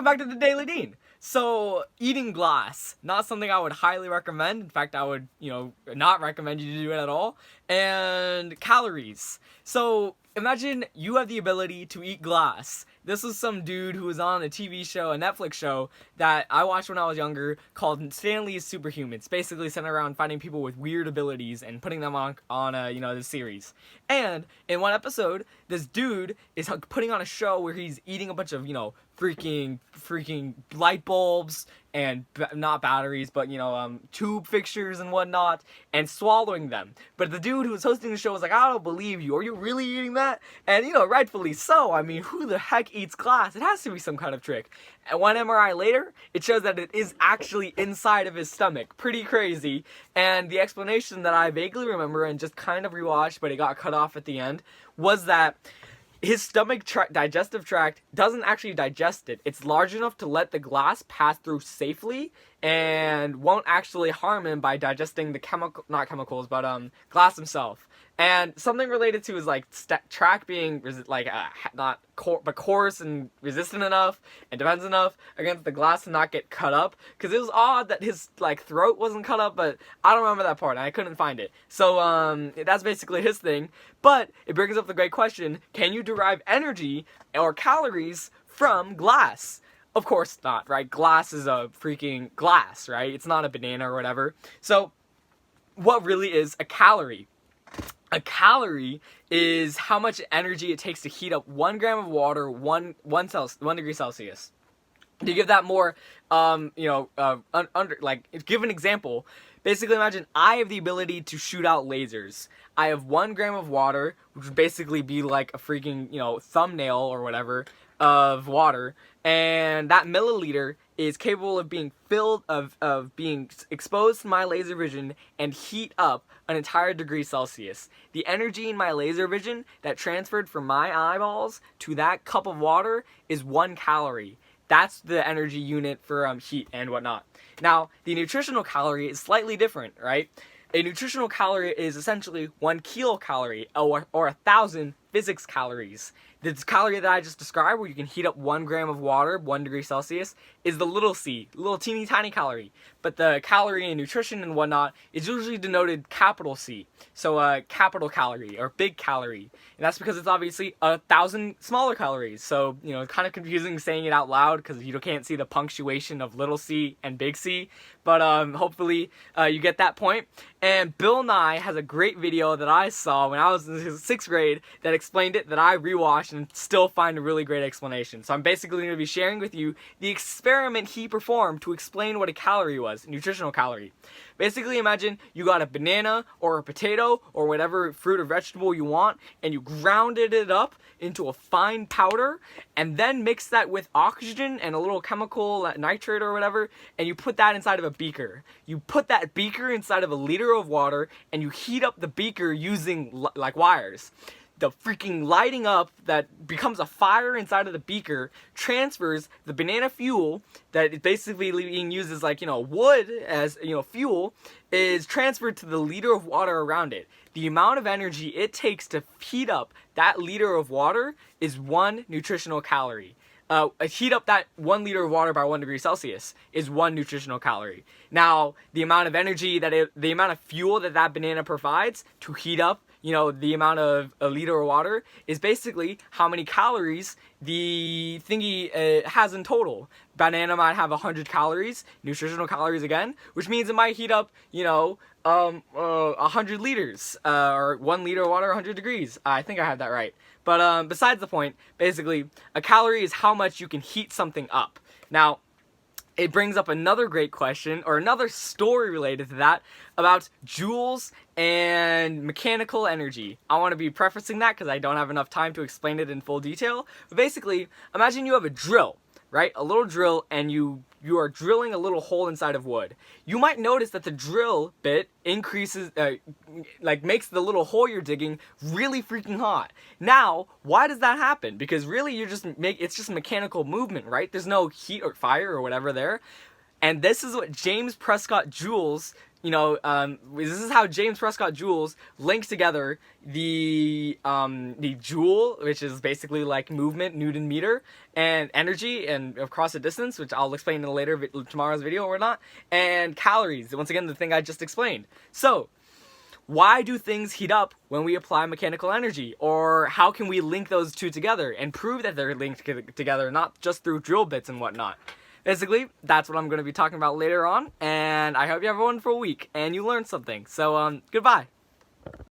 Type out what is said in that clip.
welcome back to the Daily Dean. So, eating glass, not something I would highly recommend. In fact, I would, not recommend you to do it at all. And calories. So, imagine you have the ability to eat glass. This was some dude who was on a TV show, a Netflix show, that I watched when I was younger called Stanley's Superhumans. Basically centered around finding people with weird abilities and putting them on this series. And in one episode, this dude is putting on a show where he's eating a bunch of, freaking light bulbs and not batteries, but tube fixtures and whatnot, and swallowing them. But the dude who was hosting the show was like, I don't believe you. Are you really eating that? And rightfully so. I mean, who the heck eats glass? It has to be some kind of trick. And one MRI later, it shows that it is actually inside of his stomach. Pretty crazy. And the explanation that I vaguely remember and just kind of rewatched, but it got cut off at the end, was that his digestive tract doesn't actually digest it. It's large enough to let the glass pass through safely and won't actually harm him by digesting the glass himself. And something related to his track being but coarse and resistant enough and defense enough against the glass to not get cut up. Because it was odd that his throat wasn't cut up, but I don't remember that part and I couldn't find it. So that's basically his thing. But it brings up the great question: can you derive energy or calories from glass? Of course not, right? Glass is a freaking glass, right? It's not a banana or whatever. So what really is a calorie? A calorie is how much energy it takes to heat up 1 gram of water, 1 degree Celsius. To give that more, give an example. Basically, imagine I have the ability to shoot out lasers. I have 1 gram of water, which would basically be like a freaking, thumbnail or whatever of water, and that milliliter is capable of being being exposed to my laser vision and heat up an entire degree Celsius. The energy in my laser vision that transferred from my eyeballs to that cup of water is 1 calorie. That's the energy unit for heat and whatnot. Now, the nutritional calorie is slightly different, right? A nutritional calorie is essentially 1 kilocalorie, or 1,000 physics calories. This calorie that I just described, where you can heat up 1 gram of water, 1 degree Celsius, is the little c, little teeny tiny calorie. But the calorie in nutrition and whatnot is usually denoted capital C. So capital calorie or big calorie. And that's because it's obviously 1,000 smaller calories. So, kind of confusing saying it out loud because you can't see the punctuation of little c and big C. But hopefully you get that point. And Bill Nye has a great video that I saw when I was in 6th grade that explained it, that I rewatched and still find a really great explanation. So I'm basically going to be sharing with you the experiment he performed to explain what a calorie was, a nutritional calorie. Basically, imagine you got a banana or a potato or whatever fruit or vegetable you want, and you grounded it up into a fine powder, and then mix that with oxygen and a little chemical nitrate or whatever, and you put that inside of a beaker. You put that beaker inside of a liter of water, and you heat up the beaker using wires. The freaking lighting up that becomes a fire inside of the beaker transfers the banana fuel that is basically being used as wood as fuel, is transferred to the liter of water around it. The amount of energy it takes to heat up that liter of water is 1 nutritional calorie. Heat up that 1 liter of water by 1 degree Celsius is 1 nutritional calorie. Now, the amount of energy the amount of fuel that banana provides to heat up the amount of a liter of water is basically how many calories the thingy has in total. Banana might have 100 calories, nutritional calories again, which means it might heat up, 100 liters, or 1 liter of water, 100 degrees. I think I have that right. But besides the point, basically, a calorie is how much you can heat something up. Now, it brings up another great question, or another story related to that, about joules and mechanical energy. I want to be prefacing that because I don't have enough time to explain it in full detail. But basically, imagine you have a drill, right? A little drill, and you are drilling a little hole inside of wood. You might notice that the drill bit increases, makes the little hole you're digging really freaking hot. Now, why does that happen? Because really it's just mechanical movement, right? There's no heat or fire or whatever there. And this is what James Prescott Joules, this is how James Prescott Joules links together the joule, which is basically like movement, Newton meter, and energy and across a distance, which I'll explain in tomorrow's video or not, and calories. Once again, the thing I just explained. So, why do things heat up when we apply mechanical energy? Or how can we link those two together and prove that they're linked together, not just through drill bits and whatnot? Basically, that's what I'm going to be talking about later on, and I hope you have a wonderful week and you learned something. So, goodbye.